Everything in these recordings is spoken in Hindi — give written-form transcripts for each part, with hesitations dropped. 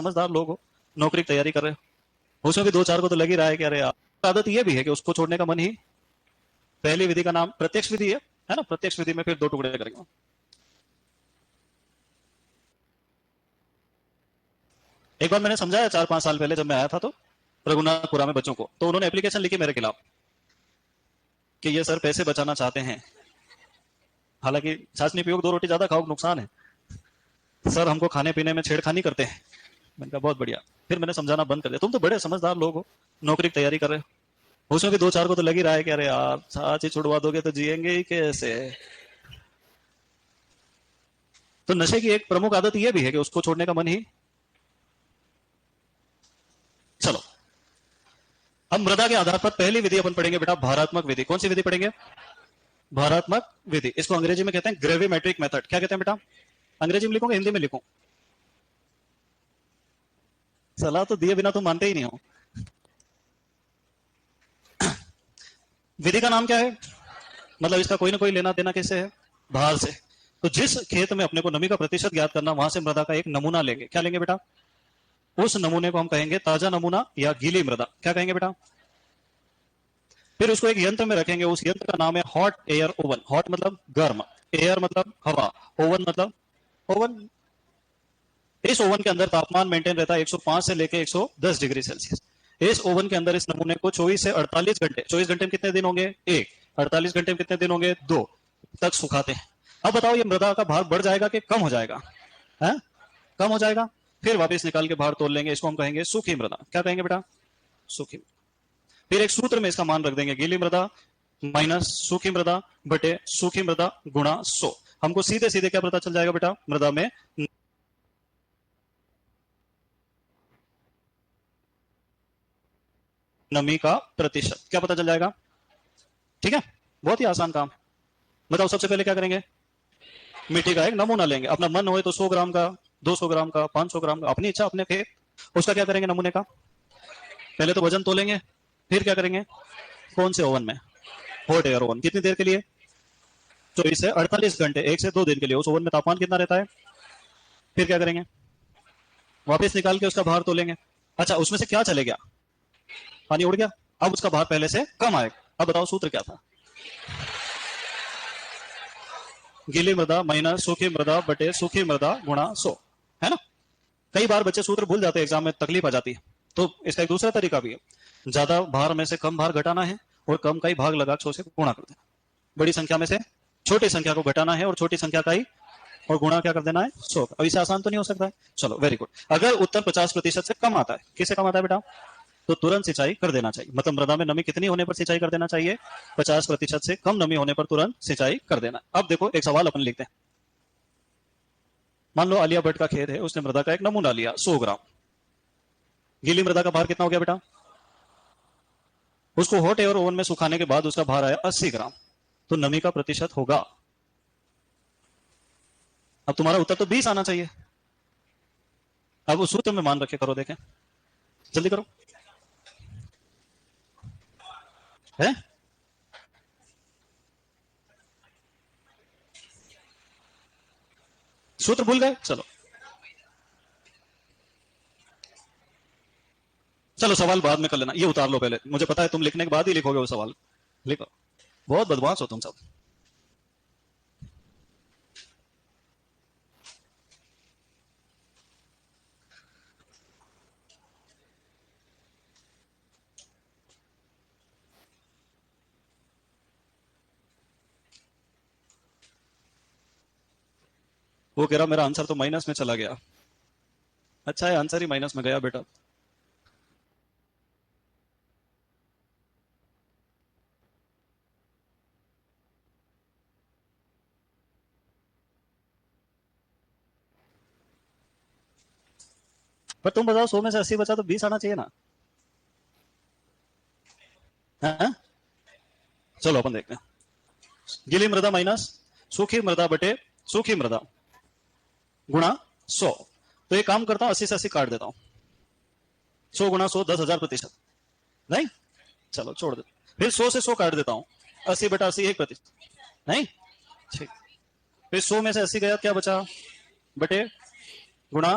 समझदार लोग हो, नौकरी की तैयारी कर रहे हो, उसमें भी दो चार को तो लग ही रहा है कि अरे यार। आदत ये भी है कि उसको छोड़ने का मन ही। पहली विधि का नाम प्रत्यक्ष विधि है ना। प्रत्यक्ष विधि में फिर दो टुकड़े करेंगे। एक बार मैंने समझाया 4-5 साल पहले जब मैं आया था तो रघुनाथपुरा में बच्चों को, तो उन्होंने एप्लीकेशन लिखी मेरे खिलाफ कि ये सर पैसे बचाना चाहते हैं, हालांकि छाछ नहीं पियो, 2 रोटी ज्यादा खाओ नुकसान है, सर हमको खाने पीने में छेड़खानी करते हैं। मैंने कहा बहुत बढ़िया। फिर मैंने समझाना बंद कर दिया। तुम तो बड़े समझदार लोग हो, नौकरी की तैयारी कर रहे हो, उसमें भी दो चार को तो लग ही रहा है कि अरे यार छाछ ही छुड़वा दोगे तो जिएंगे ही कैसे। तो नशे की एक प्रमुख आदत यह भी है कि उसको छोड़ने का मन ही। चलो, अब मृदा के आधार पर पहली विधि अपन पढ़ेंगे बेटा, भारात्मक विधि। कौन सी विधि पढ़ेंगे? भारात्मक विधि। इसको अंग्रेजी में कहते हैं ग्रेविमेट्रिक मेथड। क्या कहते हैं बेटा? अंग्रेजी में लिखूंगा हिंदी में लिखूं? सलाह तो दिए बिना तुम मानते ही नहीं हो। विधि का नाम क्या है? मतलब इसका कोई ना कोई लेना देना किससे है? भार से। तो जिस खेत में अपने को नमी का प्रतिशत ज्ञात करना, वहां से मृदा का एक नमूना लेंगे। क्या लेंगे बेटा? उस नमूने को हम कहेंगे ताजा नमूना या गीली मृदा। क्या कहेंगे बेटा? फिर उसको एक यंत्र में रखेंगे। उस यंत्र का नाम है हॉट एयर ओवन। हॉट मतलब गर्म, एयर मतलब हवा, ओवन मतलब ओवन। इस ओवन के अंदर तापमान मेंटेन रहता है 105 से लेकर 110 डिग्री सेल्सियस। इस ओवन के अंदर इस नमूने को 24 से 48 घंटे, 24 घंटे में कितने दिन होंगे? एक। 48 घंटे में कितने दिन होंगे? दो तक सुखाते हैं। अब बताओ ये मृदा का भार बढ़ जाएगा कि कम हो जाएगा? है? कम हो जाएगा। फिर वापस निकाल के भार तोल लेंगे। इसको हम कहेंगे सूखी मृदा। क्या कहेंगे बेटा? सूखी। फिर एक सूत्र में इसका मान रख देंगे, गीली मृदा माइनस सूखी मृदा बटे सूखी मृदा गुणा 100। हमको सीधे सीधे क्या पता चल जाएगा बेटा? मृदा में नमी का प्रतिशत क्या पता चल जाएगा। ठीक है, बहुत ही आसान काम। बताओ सबसे पहले क्या करेंगे? मिट्टी का एक नमूना लेंगे। अपना मन हो तो 100 ग्राम का, 200 ग्राम का, 500 ग्राम का, अपनी इच्छा अपने खेत। उसका क्या करेंगे नमूने का? पहले तो वजन तोलेंगे। फिर क्या करेंगे? कौन से ओवन में? Hot air oven. कितनी देर के लिए? 24 से 48 घंटे, 1 से 2 दिन के लिए। उस ओवन में तापमान कितना रहता है? फिर क्या करेंगे? वापस निकाल के उसका भार तोलेंगे। अच्छा, उसमें से क्या चले गया? पानी उड़ गया। अब उसका भार पहले से कम आएगा। अब बताओ सूत्र क्या था? गीली मृदा माइनस सूखी मृदा बटे सूखी मृदा गुणा 100। है ना? कई बार बच्चे सूत्र भूल जाते हैं, एग्जाम में तकलीफ आ जाती है। तो इसका एक दूसरा तरीका भी है। ज्यादा भार में से कम भार घटाना है और कम का ही भाग लगा 100 से गुणा कर देना। बड़ी संख्या में से छोटी संख्या को घटाना है और छोटी संख्या का ही और गुणा क्या कर देना है? 100। अब इससे आसान तो नहीं हो सकता है। चलो वेरी गुड। अगर उत्तर 50% से कम आता है, किससे कम आता है बेटा? तो तुरंत सिंचाई कर देना चाहिए। मतलब मृदा में नमी कितनी होने पर सिंचाई कर देना चाहिए? 50% से कम नमी होने पर तुरंत सिंचाई कर देना। अब देखो एक सवाल अपन लिखते हैं। मान लो आलिया भट्ट का खेत है, उसने मृदा का एक नमूना लिया 100 ग्राम। गीली मृदा का भार कितना हो गया बेटा? उसको हॉट एयर ओवन में सुखाने के बाद उसका भार आया 80 ग्राम। तो नमी का प्रतिशत होगा, अब तुम्हारा उत्तर तो 20 आना चाहिए। अब उस सूत्र में मान रखे करो, देखें जल्दी करो। है? सूत्र भूल गए? चलो चलो, सवाल बाद में कर लेना। ये उतार लो पहले, मुझे पता है तुम लिखने के बाद ही लिखोगे वो सवाल। लिखो। बहुत बदमाश हो तुम सब। वो कह रहा मेरा आंसर तो माइनस में चला गया। अच्छा है, आंसर ही माइनस में गया बेटा। पर तुम बताओ 100 में से 80 बचा तो 20 आना चाहिए ना। है? चलो अपन देखते हैं। गीली मृदा माइनस सूखी मृदा बटे सूखी मृदा गुणा 100। तो एक काम करता हूं, 80 से 80 काट देता हूं। 100 गुणा 100 10,000%। नहीं, चलो छोड़ दे। फिर 100 से 100 काट देता हूं। 80 बटा 80 1%। नहीं, ठीक। फिर 100 में से 80 गया, क्या बचा? बटे गुणा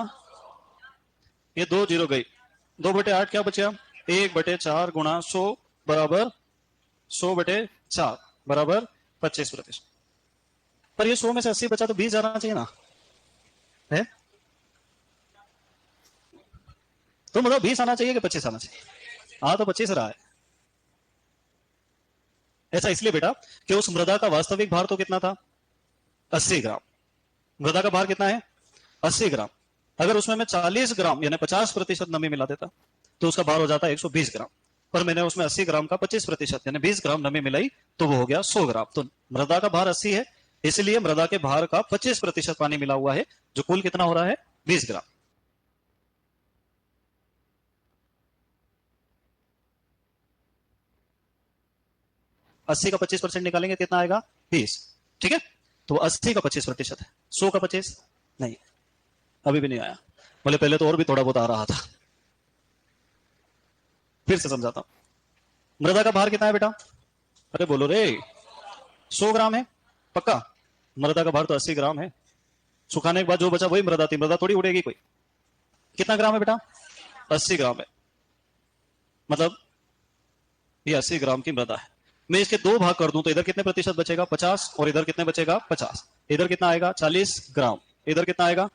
ये 2 जीरो गई, 2/8 क्या बचा? 1/4 गुणा 100 बराबर 100/4 बराबर 25%। पर ये 100 में से 80 बचा तो 20 जाना चाहिए ना, है? तो मतलब 20 आना चाहिए कि 25 आना चाहिए? हाँ, तो 25 रहा है। ऐसा इसलिए बेटा कि उस मृदा का वास्तविक भार तो कितना था? 80 ग्राम। मृदा का भार कितना है? 80 ग्राम। अगर उसमें मैं 40 ग्राम यानी 50% नमी मिला देता तो उसका भार हो जाता है 120 ग्राम। पर मैंने उसमें 80 ग्राम का 25% यानी 20 ग्राम नमी मिलाई तो वो हो गया 100 ग्राम। तो मृदा का भार 80 है, इसलिए मृदा के भार का 25% पानी मिला हुआ है, जो कुल कितना हो रहा है? 20 ग्राम। अस्सी का 25% निकालेंगे कितना आएगा? 20। ठीक है, तो 80 का 25% है। 100 का 25 नहीं, अभी भी नहीं आया। बोले पहले तो और भी थोड़ा बहुत आ रहा था, फिर से समझाता हूं। मृदा का भार कितना है बेटा? अरे बोलो रे, 100 ग्राम है पक्का। मृदा का भार तो 80 ग्राम है। सुखाने के बाद जो बचा वही मृदा थी, मृदा थोड़ी उड़ेगी कोई। कितना ग्राम है बेटा? 80 ग्राम है। मतलब ये 80 ग्राम की मृदा है। मैं इसके 2 भाग कर दूं तो इधर कितने प्रतिशत बचेगा? 50। और इधर कितने बचेगा? 50। इधर कितना आएगा? 40 ग्राम। इधर कितना आएगा?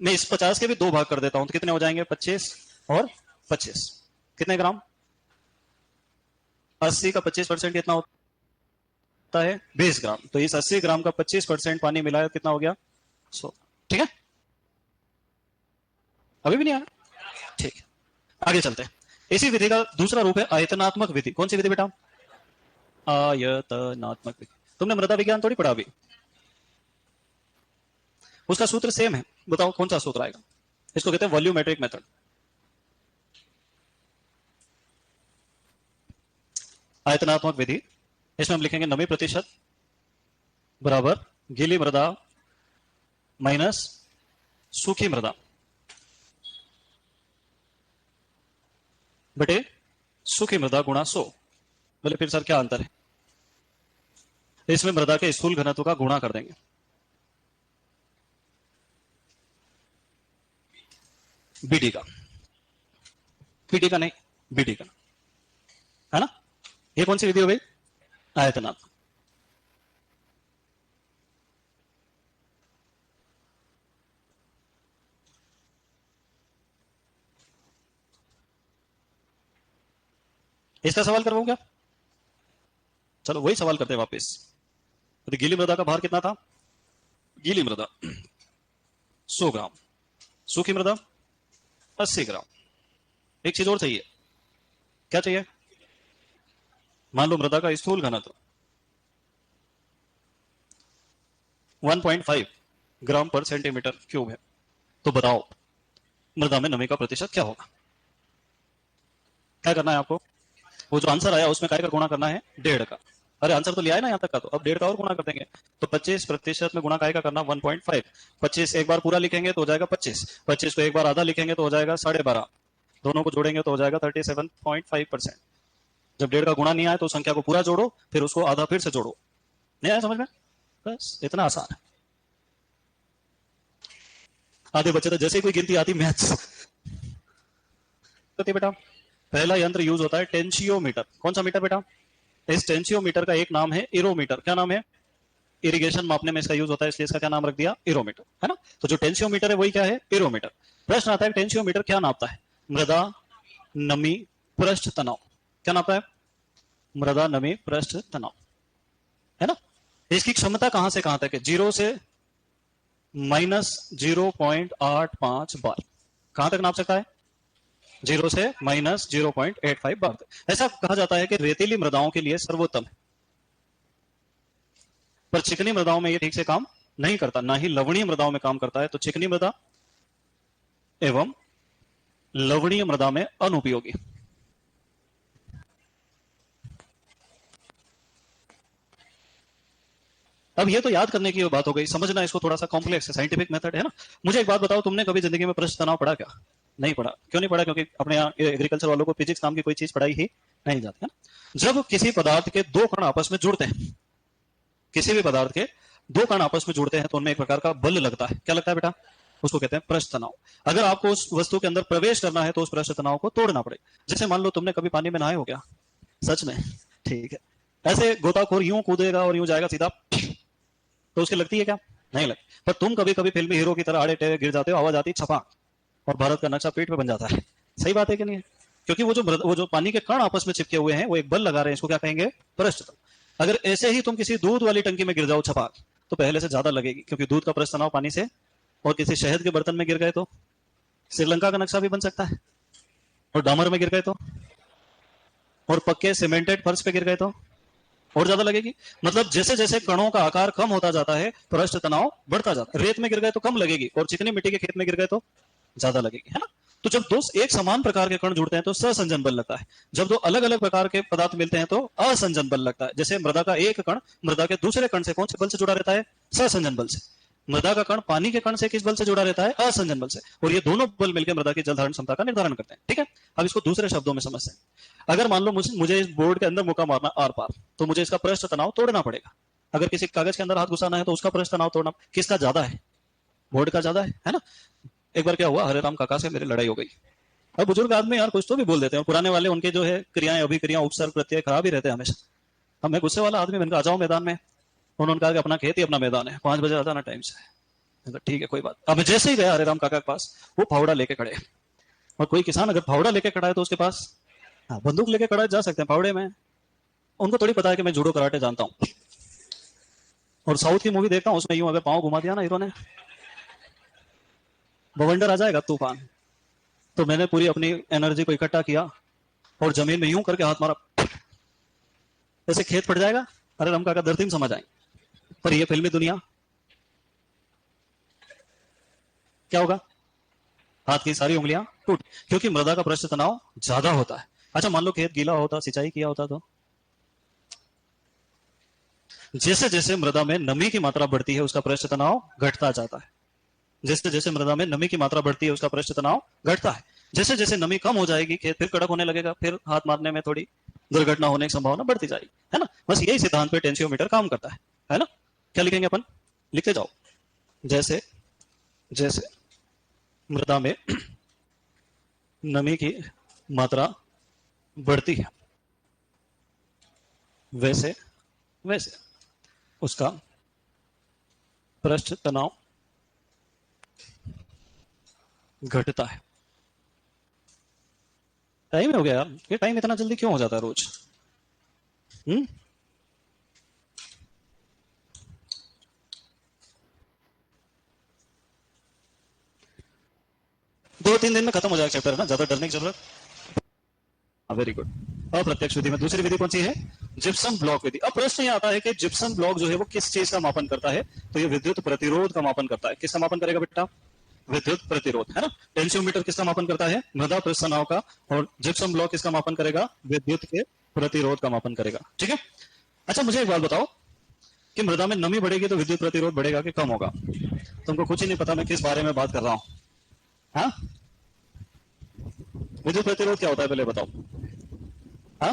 मैं इस 50 के भी 2 भाग कर देता हूं तो कितने हो जाएंगे? 25 और 25। कितने ग्राम? 80 का 25% कितना होता है? 20 ग्राम। तो इस 80 ग्राम का 25% पानी मिलाया कितना हो गया? 100। ठीक है, अभी भी नहीं आया? ठीक है, आगे चलते हैं। इसी विधि का दूसरा रूप है आयतनात्मक विधि। कौन सी विधि बेटा? आयतनात्मक विधि। तुमने मृदा विज्ञान थोड़ी पढ़ा अभी? उसका सूत्र सेम है, बताओ कौन सा सूत्र आएगा? इसको कहते हैं वॉल्यूमेट्रिक मेथड। आयतनात्मक विधि, इसमें हम लिखेंगे नमी प्रतिशत बराबर गीली मृदा माइनस सूखी मृदा बटे सूखी मृदा गुणा 100। बोले फिर सर क्या अंतर है? इसमें मृदा के स्थूल घनत्व का गुणा कर देंगे। बीडी का, पीडी का नहीं, बीडी का, है ना? ये कौन सी विधि हो गई? आयतनात्मक। इसका सवाल करवाऊं क्या? चलो वही सवाल करते हैं वापस। तो गीली मृदा का भार कितना था? गीली मृदा 100 ग्राम, सूखी मृदा 80 ग्राम। एक चीज और चाहिए, क्या चाहिए? मान लो मृदा का स्थूल घनत्व 1.5 ग्राम पर सेंटीमीटर क्यूब है, तो बताओ मृदा में नमी का प्रतिशत क्या होगा? क्या करना है आपको? वो जो आंसर आया उसमें काय का गुणा करना है? 1.5 का। अरे आंसर तो लिया है ना यहाँ तक का, तो अब 1.5 का और गुणा कर देंगे। तो 25% में गुणा काय का करना? 1.5। 25 एक बार पूरा लिखेंगे तो हो जाएगा 25। 25 को एक बार आधा लिखेंगे तो हो जाएगा 12.5। दोनों को जोड़ेंगे तो हो जाएगा 37.5%। जब 1.5 का गुणा नहीं आए तो संख्या को पूरा जोड़ो, फिर उसको आधा फिर से जोड़ो। नहीं आया समझ में? बस इतना आसान है। आधे बच्चे तो जैसे ही कोई गिनती आती मैथ्स तो बेटा पहला यंत्र यूज होता है टेंशियोमीटर। कौन सा मीटर बेटा? इस टेंशियोमीटर का एक नाम है एरोमीटर। क्या नाम है? इरिगेशन मापने में इसका यूज होता है, इसलिए इसका क्या नाम रख दिया? एरोमीटर, है ना? तो जो टेंशियोमीटर है वही क्या है? एरोमीटर। प्रश्न आता है टेंशियोमीटर क्या नापता है? मृदा नमी पृष्ठ तनाव। क्या नापता है? मृदा नमी पृष्ठ तनाव, है ना? इसकी क्षमता कहां से कहां तक है? 0 से -0.85 बार। कहां तक नाप सकता है? 0 से -0.85 बार। ऐसा कहा जाता है कि रेतीली मृदाओं के लिए सर्वोत्तम है, पर चिकनी मृदाओं में ये ठीक से काम नहीं करता, ना ही लवणीय मृदाओं में काम करता है। तो चिकनी मृदा एवं लवणीय मृदा में अनुपयोगी। अब ये तो याद करने की बात हो गई, समझना इसको थोड़ा सा कॉम्प्लेक्स है, साइंटिफिक मेथड है ना। मुझे एक बात बताओ, तुमने कभी जिंदगी में पृष्ठ तनाव पढ़ा क्या? नहीं पढ़ा। क्यों नहीं पढ़ा? क्योंकि अपने यहाँ एग्रीकल्चर वालों को फिजिक्स नाम की कोई चीज पढ़ाई ही नहीं जाती है ना। जब किसी पदार्थ के 2 कण आपस में जुड़ते हैं, किसी भी पदार्थ के 2 कण आपस में जुड़ते हैं तो उनमें एक प्रकार का बल लगता है। क्या लगता है बेटा? उसको कहते हैं पृष्ठ तनाव। अगर आपको उस वस्तु के अंदर प्रवेश करना है तो उस पृष्ठ तनाव को तोड़ना पड़ेगा। जैसे मान लो तुमने कभी पानी में नहाए हो क्या? सच में? ठीक है। ऐसे गोताखोर यूं कूदेगा और यूं जाएगा सीधा, तो उसकी लगती है क्या? नहीं लगती। पर तुम कभी कभी फिल्मी हीरो की तरह आड़े टेढ़े गिर जाते हो, आवाज आती है छपा, और भारत का नक्शा पीठ पे बन जाता है। सही बात है कि नहीं है? क्योंकि वो जो पानी के कण आपस में चिपके हुए हैं, वो एक बल लगा रहे हैं, इसको क्या कहेंगे? पृष्ठ तनाव। अगर ऐसे ही तुम किसी दूध वाली टंकी में गिर जाओ छपाक, तो पहले से ज्यादा लगेगी, क्योंकि दूध का पृष्ठ तनाव पानी से। और किसी शहद के बर्तन में गिर गए तो श्रीलंका का नक्शा भी बन सकता है। और डामर में गिर गए तो, और पक्के सीमेंटेड फर्श पे गिर गए तो और ज्यादा लगेगी। मतलब जैसे जैसे कणों का आकार कम होता जाता है, पृष्ठ तनाव बढ़ता जाता है। रेत में गिर गए तो कम लगेगी, और चिकनी मिट्टी के खेत में गिर गए तो ज्यादा लगेगी, है ना? तो जब दो एक समान प्रकार के कण जुड़ते हैं तो सहसंजन बल लगता है। जब दो अलग अलग प्रकार के पदार्थ मिलते हैं तो असंजन बल लगता है। जैसे मृदा का एक कण मृदा के दूसरे कण से कौन से बल से जुड़ा रहता है? सहसंजन बल से। मृदा का कण पानी के कण से किस बल से जुड़ा रहता है? असंजन बल से। और ये दोनों बल मिलकर मृदा की जल धारण क्षमता का निर्धारण करते हैं। ठीक है, अब इसको दूसरे शब्दों में समझते हैं। अगर मान लो मुझे इस बोर्ड के अंदर मुक्का मारना आर पार, तो मुझे इसका पृष्ठ तनाव तोड़ना पड़ेगा। अगर किसी कागज के अंदर हाथ घुसाना है तो उसका पृष्ठ तनाव तोड़ना किसका ज्यादा है? बोर्ड का ज्यादा है ना? एक बार क्या हुआ, हरे राम काका से मेरी लड़ाई हो गई। अब बुजुर्ग आदमी यार कुछ तो भी बोल देते हैं, पुराने वाले उनके जो है क्रियाएं अभिक्रियाएं उपसर्ग प्रत्यय खराब ही रहते हैं हमेशा। अब मैं गुस्से वाला आदमी, मैंने कहा आ जाओ मैदान में। उन्होंने कहा कि अपना खेत ही अपना मैदान है, 5 बजे आ जाना टाइम से। मैंने कहा ठीक है कोई बात। अब मैं जैसे ही गया हरे राम काका के पास, वो फावड़ा लेके खड़े। और कोई किसान अगर फावड़ा लेके खड़ा है तो उसके पास, हाँ, बंदूक लेके खड़ा जा सकते हैं फावड़े में। उनको थोड़ी पता है कि मैं जूडो कराटे जानता हूँ। और साउथ की मूवी देखता हूँ, उसमें यूं अगर पांव घुमा दिया ना हीरो ने, बवंडर आ जाएगा तूफान। तो मैंने पूरी अपनी एनर्जी को इकट्ठा किया और जमीन में यूं करके हाथ मारा, ऐसे खेत पड़ जाएगा। अरे राम काका धरती में समझ आए। पर ये फिल्मी दुनिया, क्या होगा? हाथ की सारी उंगलियां टूट, क्योंकि मृदा का पृष्ठ तनाव ज्यादा होता है। अच्छा मान लो खेत गीला होता, सिंचाई किया होता, तो जैसे जैसे मृदा में नमी की मात्रा बढ़ती है उसका पृष्ठ तनाव घटता जाता है। जैसे जैसे मृदा में नमी की मात्रा बढ़ती है उसका पृष्ठ तनाव घटता है। जैसे जैसे नमी कम हो जाएगी खेत फिर कड़क होने लगेगा, फिर हाथ मारने में थोड़ी दुर्घटना होने की संभावना बढ़ती जाएगी, है ना? बस यही सिद्धांत पे टेंसियोमीटर काम करता है ना? क्या लिखेंगे अपन? लिखते जाओ। जैसे जैसे मृदा में नमी की मात्रा बढ़ती है, वैसे वैसे उसका पृष्ठ तनाव घटता है। टाइम हो गया यार, ये टाइम इतना जल्दी क्यों हो जाता है रोज? हम्म 2-3 दिन में खत्म हो जाएगा चैप्टर, है ना? ज्यादा डरने की जरूरत। Very good. अप्रत्यक्ष विधि में दूसरी विधि कौन सी है? जिप्सम ब्लॉक विधि। अब प्रश्न ये आता है कि जिप्सम ब्लॉक जो है वो किस चीज का मापन करता है? तो ये विद्युत प्रतिरोध का मापन करता है। किसका मापन करेगा बेटा? विद्युत प्रतिरोध, है ना? टेंसियोमीटर किसका मापन करता है? मृदा पृष्ठ तनाव का। और जिप्सम ब्लॉक किसका मापन करेगा? विद्युत के प्रतिरोध का मापन करेगा। ठीक है। अच्छा मुझे एक बात बताओ कि मृदा में नमी बढ़ेगी तो विद्युत प्रतिरोध बढ़ेगा कि कम होगा? तुमको कुछ ही नहीं पता मैं किस बारे में बात कर रहा हूं। हाँ, विद्युत प्रतिरोध क्या होता है पहले बताओ। हाँ,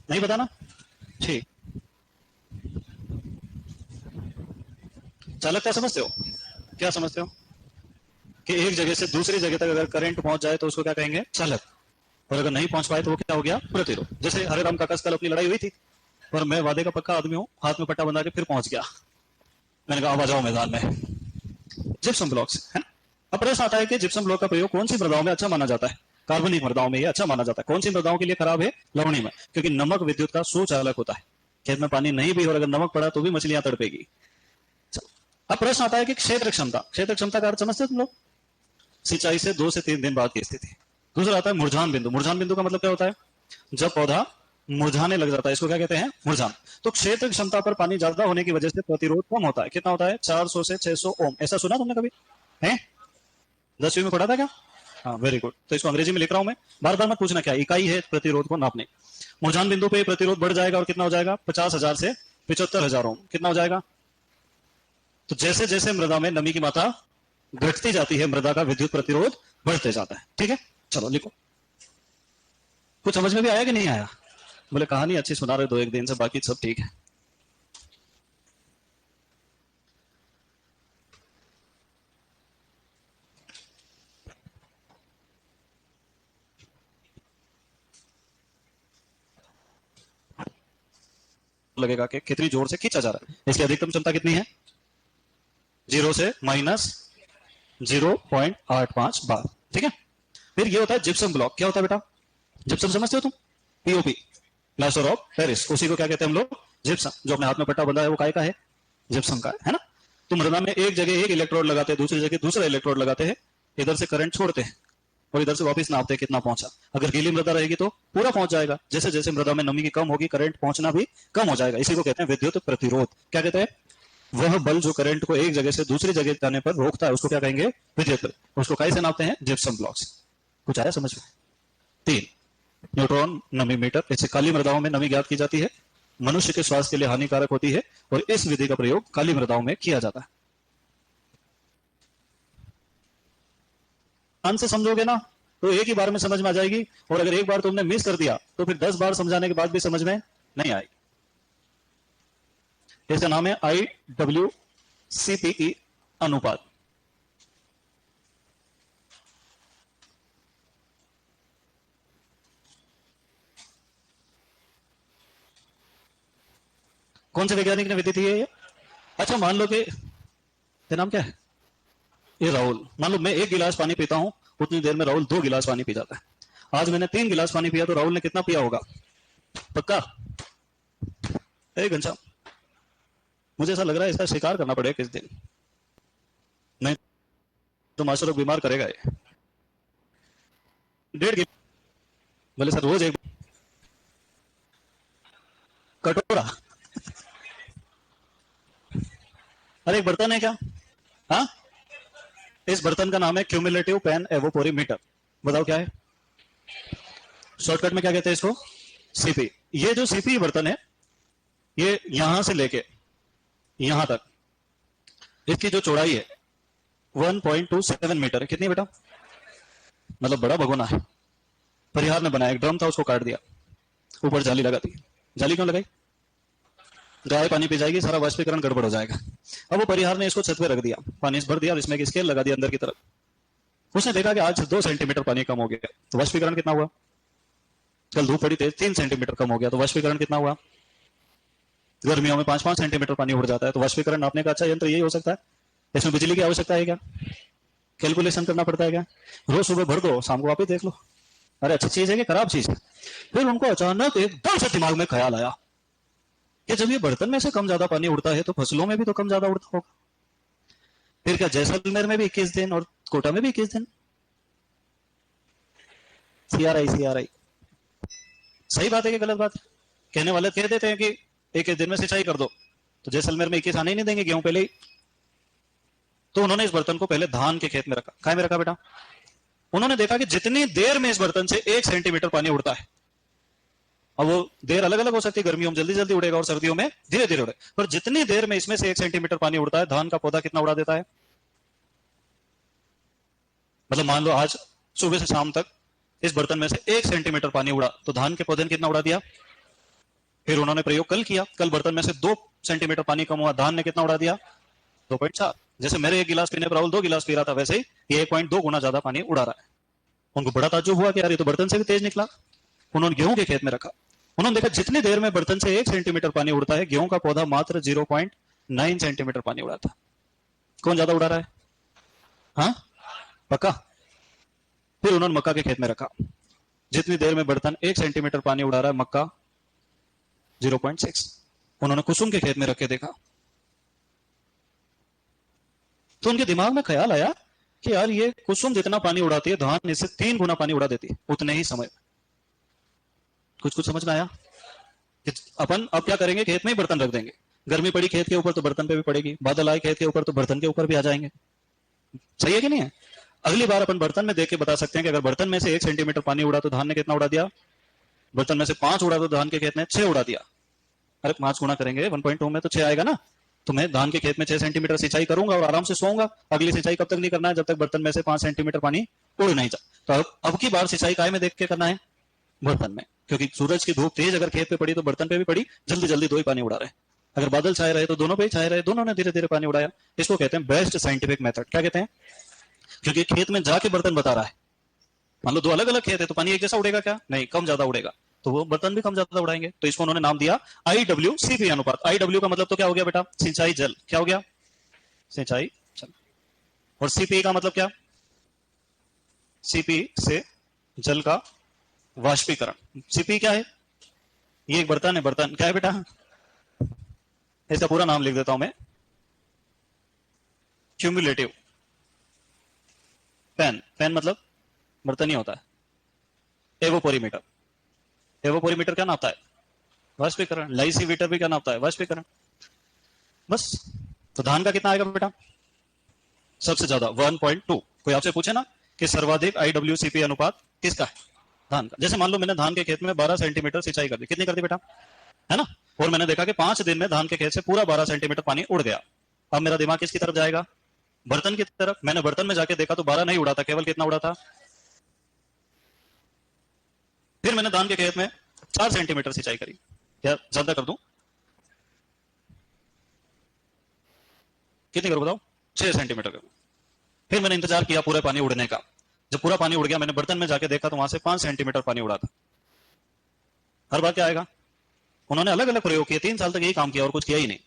नहीं बताना? ठीक। चालकता समझते हो? क्या समझते हो? कि एक जगह से दूसरी जगह तक अगर करंट पहुंच जाए तो उसको क्या कहेंगे? चालक। और अगर नहीं पहुंच पाए तो वो क्या हो गया? प्रतिरोध। जैसे हरे राम काका से कल अपनी लड़ाई हुई थी, पर मैं वादे का पक्का आदमी हूं, हाथ में पट्टा बंधा के फिर पहुंच गया। मैंने कहा अब आ जाओ मैदान में। जिप्सम ब्लॉक से, है ना? अब प्रश्न आता है कि जिप्सम ब्लॉक का प्रयोग कौन सी मृदाओं में अच्छा माना जाता है? कार्बनिक मृदाओं में ये अच्छा माना जाता है। कौन सी मृदाओं के लिए खराब है? लवणी में, क्योंकि नमक विद्युत का सुचालक होता है। खेत में पानी नहीं भी और अगर नमक पड़ा तो भी मछलियां तड़पेगी। अब प्रश्न आता है कि क्षेत्र क्षमता। क्षेत्र क्षमता का अर्थ समझते हो तुम लोग? सिंचाई से 2 से 3 दिन बाद की स्थिति। दूसरा आता है मुरझान बिंदु। मुरझान बिंदु का मतलब क्या होता है? जब पौधा मुरझाने लग जाता है, इसको क्या कहते हैं? मुरझान। तो क्षेत्र क्षमता पर पानी ज्यादा होने की वजह से प्रतिरोध कम होता है। कितना होता है? 400 से 600 ओम। ऐसा सुना तुमने कभी? है? 10वीं में पढ़ा था क्या? हाँ वेरी गुड। तो इसको अंग्रेजी में लिख रहा हूं मैं, बार बार मत पूछना क्या इकाई है प्रतिरोध को नापने। मुरझान बिंदु पे प्रतिरोध बढ़ जाएगा और कितना हो जाएगा? 50,000 से 75,000 ओम। कितना हो जाएगा? तो जैसे जैसे मृदा में नमी की मात्रा घटती जाती है मृदा का विद्युत प्रतिरोध बढ़ते जाता है। ठीक है, चलो लिखो। कुछ समझ में भी आया कि नहीं आया? बोले कहानी अच्छी सुना रहे 2-1 दिन से, बाकी सब ठीक है। लगेगा कि कितनी जोर से खींचा जा रहा है। इसकी अधिकतम क्षमता कितनी है? 0 से -0.85 बार। ठीक है। फिर ये होता है जिप्सम ब्लॉक। क्या होता है बेटा? जिप्सम समझते हो तुम? पीओपी, प्लास्टर ऑफ पेरिस, उसी को क्या कहते हैं हम लोग? जिप्सम। जो अपने हाथ में पट्टा बंधा है वो काय का है? जिप्सम का है ना। तो मृदा में एक जगह एक इलेक्ट्रोड लगाते हैं, दूसरी जगह दूसरा इलेक्ट्रोड लगाते हैं, इधर से करंट छोड़ते हैं और इधर से वापस नापते हैं कितना पहुंचा। अगर गीली मृदा रहेगी तो पूरा पहुंच जाएगा। जैसे जैसे मृदा में नमी की कम होगी, करंट पहुंचना भी कम हो जाएगा। इसी को कहते हैं विद्युत प्रतिरोध। क्या कहते हैं? वह बल जो करंट को एक जगह से दूसरी जगह जाने पर रोकता है उसको क्या कहेंगे? विद्युत। उसको कैसे नापते हैं? Gypsum blocks. कुछ आया समझ में? 3 न्यूट्रॉन नमी मीटर। इससे काली मृदाओं में नमी ज्ञात की जाती है, मनुष्य के स्वास्थ्य के लिए हानिकारक होती है और इस विधि का प्रयोग काली मृदाओं में किया जाता है। ध्यान से समझोगे ना तो एक ही बार में समझ में आ जाएगी, और अगर एक बार तुमने मिस कर दिया तो फिर 10 बार समझाने के बाद भी समझ में नहीं आएगी। इसका नाम है IWCPE अनुपात। कौन से वैज्ञानिक ने विधि दी है ये? अच्छा मान लो कि तेरा नाम क्या है? ये राहुल। मान लो मैं 1 गिलास पानी पीता हूं, उतनी देर में राहुल 2 गिलास पानी पी जाता है। आज मैंने 3 गिलास पानी पिया तो राहुल ने कितना पिया होगा? पक्का? घनश्याम, मुझे ऐसा लग रहा है इसका शिकार करना पड़ेगा किस दिन, नहीं तो मास्टर लोग बीमार करेगा ये। 1.5 गिलास बोले सर रोज 1 कटोरा। अरे एक बर्तन है क्या? हाँ, इस बर्तन का नाम है क्यूमुलेटिव पेन एवोपोरीमीटर। बताओ क्या है? शॉर्टकट में क्या कहते हैं इसको? सीपी। ये जो सीपी बर्तन है ये यहां से लेके यहां तक इसकी जो चौड़ाई है 1.27 मीटर है। कितनी बेटा? मतलब बड़ा भगोना है। परिहार ने बनाया, एक ड्रम था उसको काट दिया, ऊपर जाली लगा दी। जाली क्यों लगाई? गाय पानी पी जाएगी, सारा वाष्पीकरण गड़बड़ हो जाएगा। अब वो परिहार ने इसको छत पे रख दिया, पानी भर दिया और इसमें एक स्केल लगा दिया अंदर की तरफ। उसने देखा कि आज 2 सेंटीमीटर पानी कम हो गया, तो वाष्पीकरण कितना हुआ? कल धूप पड़ी तेज, 3 सेंटीमीटर कम हो गया, तो वाष्पीकरण कितना हुआ? गर्मियों में 5-5 सेंटीमीटर पानी उड़ जाता है। तो वाष्पीकरण नापने का अच्छा यंत्र यही हो सकता है। इसमें बिजली की आवश्यकता है क्या? कैलकुलेशन करना पड़ता है क्या? रोज सुबह भर दो, शाम को वापिस देख लो। अरे अच्छी चीज है कि खराब चीज है? फिर उनको अचानक एकदम से दिमाग में ख्याल आया कि जब ये बर्तन में से कम ज्यादा पानी उड़ता है तो फसलों में भी तो कम ज्यादा उड़ता होगा। फिर क्या जैसलमेर में भी 21 दिन और कोटा में भी 21 दिन? CRI सही बात है कि गलत बात है? कहने वाले कह देते हैं कि 21 दिन में सिंचाई कर दो, तो जैसलमेर में 21 आने ही नहीं देंगे गेहूं पहले ही। तो उन्होंने इस बर्तन को पहले धान के खेत में रखा। काय में रखा बेटा? उन्होंने देखा कि जितनी देर में इस बर्तन से 1 सेंटीमीटर पानी उड़ता है, अब वो देर अलग अलग हो सकती है, गर्मियों में जल्दी जल्दी उड़ेगा और सर्दियों में धीरे धीरे उड़ेगा, पर जितनी देर में इसमें से 1 सेंटीमीटर पानी उड़ता है, धान का पौधा कितना उड़ा देता है? मतलब मान लो आज सुबह से शाम तक इस बर्तन में से 1 सेंटीमीटर पानी उड़ा, तो धान के पौधे ने कितना उड़ा दिया? फिर उन्होंने प्रयोग कल किया, कल बर्तन में से 2 सेंटीमीटर पानी कम हुआ, धान ने कितना उड़ा दिया? 2.4। जैसे मेरे 1 गिलास पीने पर राहुल 2 गिलास पी रहा था, वैसे ही ये 1.2 गुना ज्यादा पानी उड़ा रहा है। उनको बड़ा ताज्जुब हुआ कि यार ये तो बर्तन से भी तेज निकला। उन्होंने गेहूं के खेत में रखा, उन्होंने देखा जितनी देर में बर्तन से 1 सेंटीमीटर पानी उड़ता है, गेहूं का पौधा मात्र 0.9 सेंटीमीटर पानी उड़ाता है। कौन ज्यादा उड़ा रहा है? हाँ पक्का? फिर उन्होंने मक्का के खेत में रखा, जितनी देर में बर्तन 1 सेंटीमीटर पानी उड़ा रहा है, मक्का 0.6। उन्होंने कुसुम के खेत में रख के देखा, तो उनके दिमाग में ख्याल आया कि यार ये कुसुम जितना पानी उड़ाती है, धान इससे 3 गुना पानी उड़ा देती है उतने ही समय में। कुछ कुछ समझ में आया? कि अपन अब क्या करेंगे? खेत में ही बर्तन रख देंगे। गर्मी पड़ी खेत के ऊपर तो बर्तन पे भी पड़ेगी, बादल आए खेत के ऊपर तो बर्तन के ऊपर भी आ जाएंगे। सही है कि नहीं है? अगली बार अपन बर्तन में देख के बता सकते हैं कि अगर बर्तन में से 1 सेंटीमीटर पानी उड़ा तो धान ने कितना उड़ा दिया? बर्तन में से 5 उड़ा तो धान के खेत ने 6 उड़ा दिया। अरे 5 गुना करेंगे 1.2 में तो 6 आएगा ना। तो मैं धान के खेत में 6 सेंटीमीटर सिंचाई करूंगा और आराम से सोऊंगा। अगली सिंचाई कब तक नहीं करना है? जब तक बर्तन में से 5 सेंटीमीटर पानी उड़ नहीं जाए। तो अब की बार सिंचाई काय में देख के करना है? बर्तन में। क्योंकि सूरज की धूप तेज अगर खेत पे पड़ी तो बर्तन पे भी पड़ी, जल्दी जल्दी 2 ही पानी उड़ा रहे। अगर बादल छाए रहे तो दोनों पे ही छाए रहे, दोनों ने धीरे धीरे पानी उड़ाया। इसको कहते हैं बेस्ट साइंटिफिक मेथड। क्या कहते हैं? क्योंकि खेत में जाके बर्तन बता रहा है। मान लो 2 अलग अलग खेत है तो पानी एक जैसा उड़ेगा क्या? नहीं, कम ज्यादा उड़ेगा। तो वो बर्तन भी कम ज्यादा उड़ाएंगे। तो इसको उन्होंने नाम दिया IWCP अनुपात। IW का मतलब तो क्या हो गया बेटा? सिंचाई जल। क्या हो गया? सिंचाई जल। और CP का मतलब क्या? CP से जल का वाष्पीकरण। CP क्या है? ये एक बर्तन है। बर्तन क्या है बेटा? इसका पूरा नाम लिख देता हूं मैं, क्यूमुलेटिव पेन। पेन मतलब बर्तन ही होता है। एवोपोरीमीटर। एवोपोरीमीटर क्या नापता है? वाष्पीकरण। लाइसीमीटर भी क्या नापता है? वाष्पीकरण। बस। तो धान का कितना आएगा बेटा? सबसे ज्यादा 1.2। कोई आपसे पूछे ना कि सर्वाधिक IWCP अनुपात किसका है? धान का। जैसे मान लो मैंने धान के खेत में 12 सेंटीमीटर सिंचाई कर दी। कितनी कर दी बेटा? है ना? और मैंने देखा कि 5 दिन में धान के खेत से पूरा 12 सेंटीमीटर पानी उड़ गया। अब मेरा दिमाग किसकी तरफ जाएगा? बर्तन की तरफ। मैंने बर्तन में जाके देखा तो 12 नहीं उड़ा था, केवल कितना उड़ा था? फिर मैंने धान के खेत में 4 सेंटीमीटर सिंचाई करी। क्या ज्यादा कर दूं? कितनी करूं बताओ? 6 सेंटीमीटर करूं। फिर मैंने इंतजार किया पूरे पानी उड़ने का। जब पूरा पानी उड़ गया, मैंने बर्तन में जाके देखा तो वहां से 5 सेंटीमीटर पानी उड़ा था। हर बार क्या आएगा? उन्होंने अलग अलग प्रयोग किए, 3 साल तक यही काम किया और कुछ किया ही नहीं।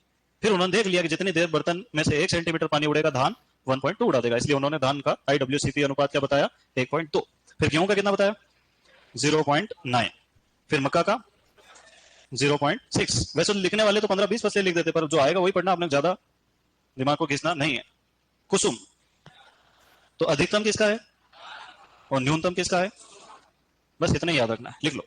फिर उन्होंने देख लिया कि जितनी देर बर्तन में से 1 सेंटीमीटर पानी उड़ेगा, धान 1.2 उड़ा देगा। इसलिए उन्होंने धान का IWCP अनुपात क्या बताया? 1.2। फिर गेहूं का कितना बताया? 0.9। फिर मक्का का 0.6। वैसे तो लिखने वाले तो 15-20 फसलें लिख देते, पर जो आएगा वही पढ़ना। आपने ज्यादा दिमाग को खींचना नहीं है। कुसुम। तो अधिकतम किसका है और न्यूनतम किसका है? बस इतना ही याद रखना है, लिख लो।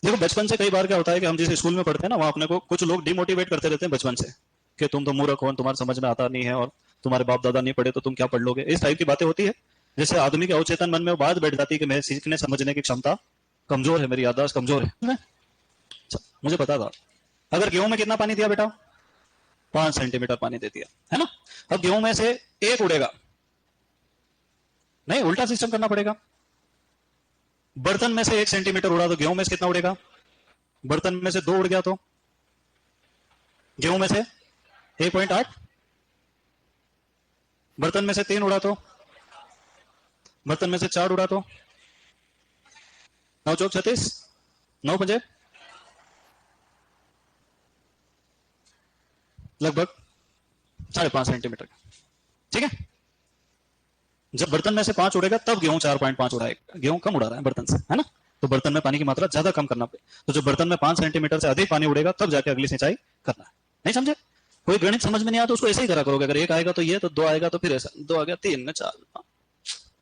देखो, बचपन से कई बार क्या होता है कि हम जिस स्कूल में पढ़ते हैं ना, वहां अपने को कुछ लोग डिमोटिवेट करते रहते हैं बचपन से कि तुम तो मूर्ख हो, तुम्हारे समझ में आता नहीं है, और तुम्हारे बाप दादा नहीं पढ़े तो तुम क्या पढ़ लोगे। इस टाइप की बातें होती है। जैसे आदमी के अवचेतन मन में वो बात बैठ जाती है कि मैं सीखने समझने की क्षमता कमजोर है, मेरी याददाश्त कमजोर है। मुझे पता था। अगर गेहूं में कितना पानी दिया बेटा? 5 सेंटीमीटर पानी दे दिया, है ना? अब गेहूं में से एक उड़ेगा, नहीं, उल्टा सिस्टम करना पड़ेगा। बर्तन में से 1 सेंटीमीटर उड़ा तो गेहूं में से कितना उड़ेगा? बर्तन में से 2 उड़ गया तो गेहूं में से 1.8। बर्तन में से 3 उड़ा तो, बर्तन में से 4 उड़ा तो 9 चौक 36, 9 पंजे लगभग 5.5 सेंटीमीटर। ठीक है? जब बर्तन में से 5 उड़ेगा तब गेहूं 4.5 उड़ाएगा। गेहूं कम उड़ा रहा है बर्तन से, है ना? तो बर्तन में पानी की मात्रा ज्यादा कम करना पड़े। तो जब बर्तन में 5 सेंटीमीटर से अधिक पानी उड़ेगा तब जाके अगली सिंचाई करना है। नहीं समझे? कोई गणित समझ में नहीं आता तो उसको ऐसे ही करा करोगे। अगर 1 आएगा तो ये, तो 2 आएगा तो फिर ऐसा, 2 आ गया 3 में 4।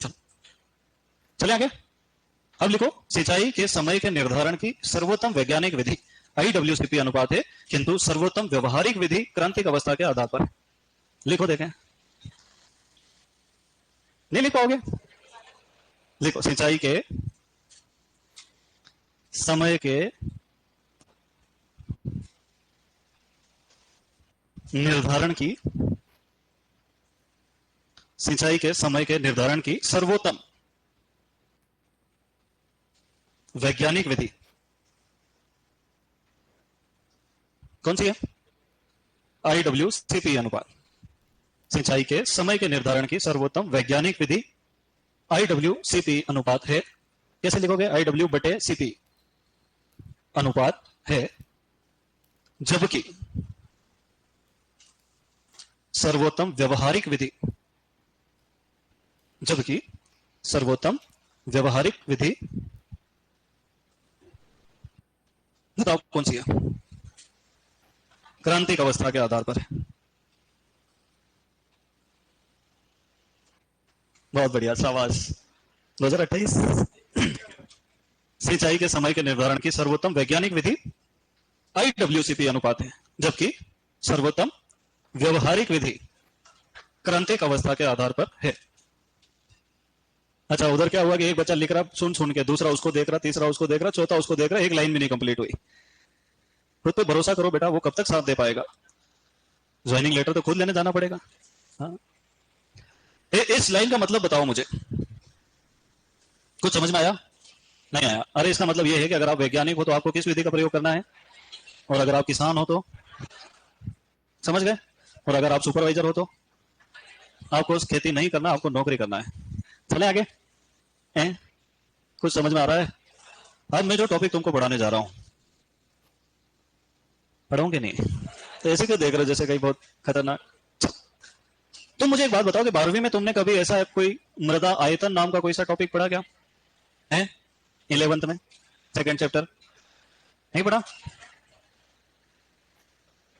चलो चले आगे। अब लिखो, सिंचाई के समय के निर्धारण की सर्वोत्तम वैज्ञानिक विधि IWCP अनुपात है, किंतु सर्वोत्तम व्यवहारिक विधि क्रांतिक अवस्था के आधार पर। लिखो, देखें। नहीं लिख पाओगे? लिखो, सिंचाई के समय के निर्धारण की, सिंचाई के समय के निर्धारण की सर्वोत्तम वैज्ञानिक विधि कौन सी है? IWCP अनुपात। सिंचाई के समय के निर्धारण की सर्वोत्तम वैज्ञानिक विधि IWCP अनुपात है। कैसे लिखोगे? IW/CP अनुपात है, जबकि सर्वोत्तम व्यवहारिक विधि, जबकि सर्वोत्तम व्यवहारिक विधि बताओ कौन सी है? क्रांतिक अवस्था के आधार पर है। बहुत बढ़िया, शाबाश। 2028। सिंचाई के समय के निर्धारण की सर्वोत्तम वैज्ञानिक विधि IWCP अनुपात है, जबकि सर्वोत्तम व्यवहारिक विधि क्रांतिक अवस्था के आधार पर है। अच्छा, उधर क्या हुआ कि एक बच्चा लिख रहा सुन सुन के, दूसरा उसको देख रहा, तीसरा उसको देख रहा, चौथा उसको देख रहा, एक लाइन भी नहीं कंप्लीट हुई। खुद पे भरोसा करो बेटा, वो कब तक साथ दे पाएगा? ज्वाइनिंग लेटर तो खुद लेने जाना पड़ेगा। हाँ? इस लाइन का मतलब बताओ मुझे, कुछ समझ में आया? नहीं आया? अरे इसका मतलब ये है कि अगर आप वैज्ञानिक हो तो आपको किस विधि का प्रयोग करना है, और अगर आप किसान हो तो समझ गए? और अगर आप सुपरवाइजर हो तो आपको खेती नहीं करना, आपको नौकरी करना है। चले आगे। कुछ समझ में आ रहा है? अब मैं जो टॉपिक तुमको पढ़ाने जा रहा हूं, पढ़ोगे नहीं तो ऐसे क्यों देख रहे हो जैसे कहीं बहुत खतरनाक? तुम मुझे एक बात बताओ कि 12वीं में तुमने कभी ऐसा कोई मृदा आयतन नाम का कोई सा टॉपिक पढ़ा क्या है? 11th में सेकंड चैप्टर नहीं पढ़ा?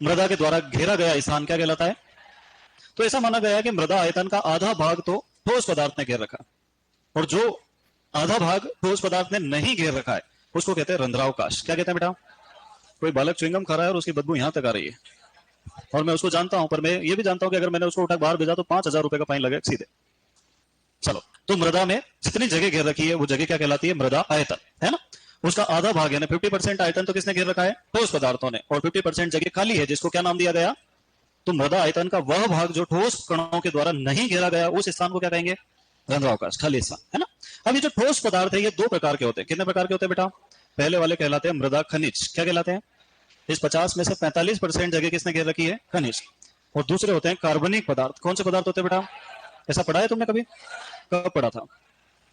मृदा के द्वारा घेरा गया स्थान क्या कहलाता है? तो ऐसा माना गया है कि मृदा आयतन का आधा भाग तो ठोस पदार्थ ने घेर रखा, और जो आधा भाग ठोस पदार्थ ने नहीं घेर रखा है उसको कहते हैं रंध्रावकाश। क्या कहते हैं बेटा? कोई बालक च्युइंगम खा रहा है और उसकी बदबू यहां तक आ रही है, और मैं उसको जानता हूं, पर मैं ये भी जानता हूं कि अगर मैंने उसको उठा बाहर भेजा तो 5,000 रुपए का फाइन लगेगा सीधे। चलो, तो मृदा में जितनी जगह घेर रखी है वो जगह क्या कहलाती है? मृदा आयतन, है ना? उसका आधा भाग यानी 50% आयतन तो किसने घेर रखा है? ठोस पदार्थों ने, और 50% जगह खाली है जिसको क्या नाम दिया गया? तो मृदा आयतन का वह भाग जो ठोस कणों के द्वारा नहीं घेरा गया उस स्थान को क्या कहेंगे? रंध्रावकाश, खाली स्थान, है ना? अब ये जो ठोस पदार्थ है ये दो प्रकार के होते हैं। कितने प्रकार के होते हैं बेटा? पहले वाले कहलाते हैं मृदा खनिज। क्या कहलाते हैं? इस 50 में से 45% जगह किसने घेर रखी है? खनिज। और दूसरे होते हैं कार्बनिक पदार्थ। कौन से पदार्थ होते हैं बेटा? ऐसा पढ़ा है तुमने कभी? कब पढ़ा था?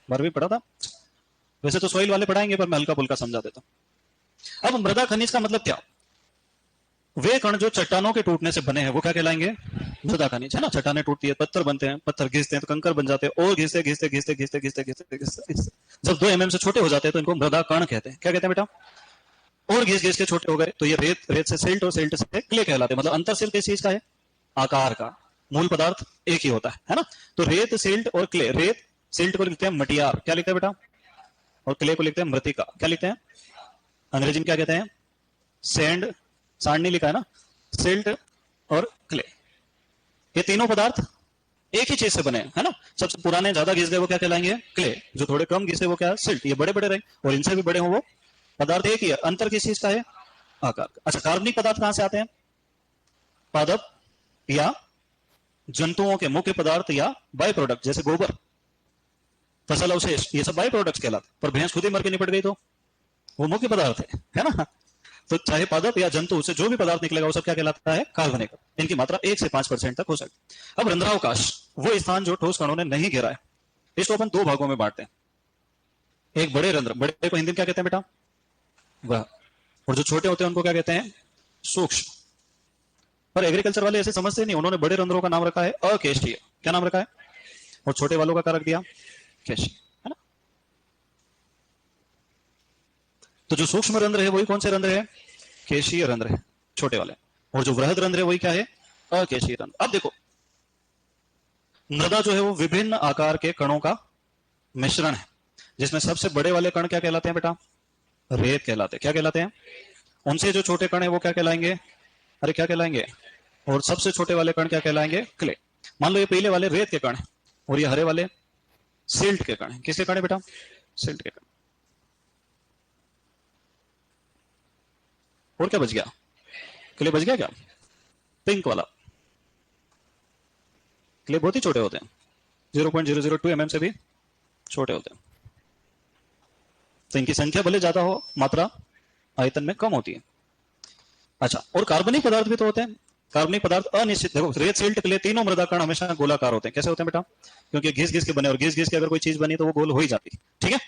12वीं पढ़ा था? वैसे तो सोइल वाले पढ़ाएंगे, पर मैं हल्का फुल्का समझा देता हूं। अब मृदा खनिज का मतलब क्या? वे कण जो चट्टानों के टूटने से बने हैं वो क्या कहलाएंगे? मृदा खनिज, है ना? चट्टानें टूटती है, पत्थर बनते हैं, पत्थर घिसते हैं तो कंकर बन जाते हैं, और घिसते घिसते घिसते घिसते घिसते घिसते घिसते जब 2 mm से छोटे हो जाते हैं तो इनको मृदा कण कहते हैं। क्या कहते हैं बेटा? और घिस घिस के छोटे हो गए तो ये रेत से सिल्ट, और सिल्ट से क्ले कहलाते हैं। मतलब अंतर सिर्फ किस चीज का है? आकार का। मूल पदार्थ एक ही होता है ना? तो रेत, सिल्ट और क्ले। रेत सिल्ट को लिखते हैं मटियार, क्या लिखते हैं बेटा? और क्ले को लिखते हैं मृतिका, क्या लिखते हैं? अंग्रेजी में क्या कहते हैं? सैंड, सांड नहीं लिखा है ना? सिल्ट और क्ले, ये तीनों पदार्थ एक ही चीज से बने, है ना? सबसे पुराने ज्यादा घिस गए वो क्या कहलाएंगे? क्ले। जो थोड़े कम घिसे वो क्या? सिल्ट। ये बड़े बड़े रहे और इनसे भी बड़े हो वो पदार्थ एक ही है, अंतर किस चीज का है? आकार। अच्छा, कार्बनिक पदार्थ कहां से आते हैं? पादप या जंतुओं के मुख्य पदार्थ या बाय प्रोडक्ट, जैसे गोबर, फसल अवशेष, ये सब बाय प्रोडक्ट्स कहलाते। पर भैंस खुद ही मर के निपट गई तो वो मुख्य पदार्थ है ना? तो चाहे पादप या जंतु से जो भी पदार्थ निकलेगा वो सब क्या कहलाता है? कार्बनिक। इनकी मात्रा 1 से 5% तक हो सकती है। अब रंध्रावकाश वो स्थान जो ठोस कणों ने नहीं घेरा है, इसको अपन दो भागों में बांटते हैं। एक बड़े रंध्र, बड़े को हिंदी में क्या कहते हैं बेटा? वह। और जो छोटे होते हैं उनको क्या कहते हैं? सूक्ष्म। पर एग्रीकल्चर वाले ऐसे समझते नहीं, उन्होंने बड़े रंध्रों का नाम रखा है अकेशीय। क्या नाम रखा है? और छोटे वालों का क्या रख दिया? केशीय, है ना? तो जो सूक्ष्म रंध्र है वही कौन से रंध्र है? केशीय रंध्र है, छोटे वाले। और जो वृहद रंध्र है वही क्या है? अकेशीय रंध्र। अब देखो, मृदा जो है वो विभिन्न आकार के कणों का मिश्रण है, जिसमें सबसे बड़े वाले कण क्या कहलाते हैं बेटा? रेत कहलाते हैं। क्या कहलाते हैं? उनसे जो छोटे कण है वो क्या कहलाएंगे? अरे क्या कहलाएंगे? और सबसे छोटे वाले कण क्या कहलाएंगे? क्ले। मान लो ये पहले वाले रेत के कण है और ये हरे वाले सिल्ट के कण है। किसके कण है बेटा? सिल्ट के कण। और क्या बच गया? क्ले बच गया क्या? पिंक वाला क्ले बहुत ही छोटे होते हैं, 0.002 mm से भी छोटे होते हैं। तो इनकी संख्या भले ज्यादा हो, मात्रा आयतन में कम होती है। अच्छा, और कार्बनिक पदार्थ भी तो होते हैं। कार्बनिक पदार्थ अनिश्चित, देखो रेत, सिल्ट, क्ले तीनों मृदा कण हमेशा गोलाकार होते हैं। कैसे होते हैं बेटा? क्योंकि घिस घिस के बने, और घिस घिस के अगर कोई चीज बनी तो वो गोल हो ही जाती, ठीक है?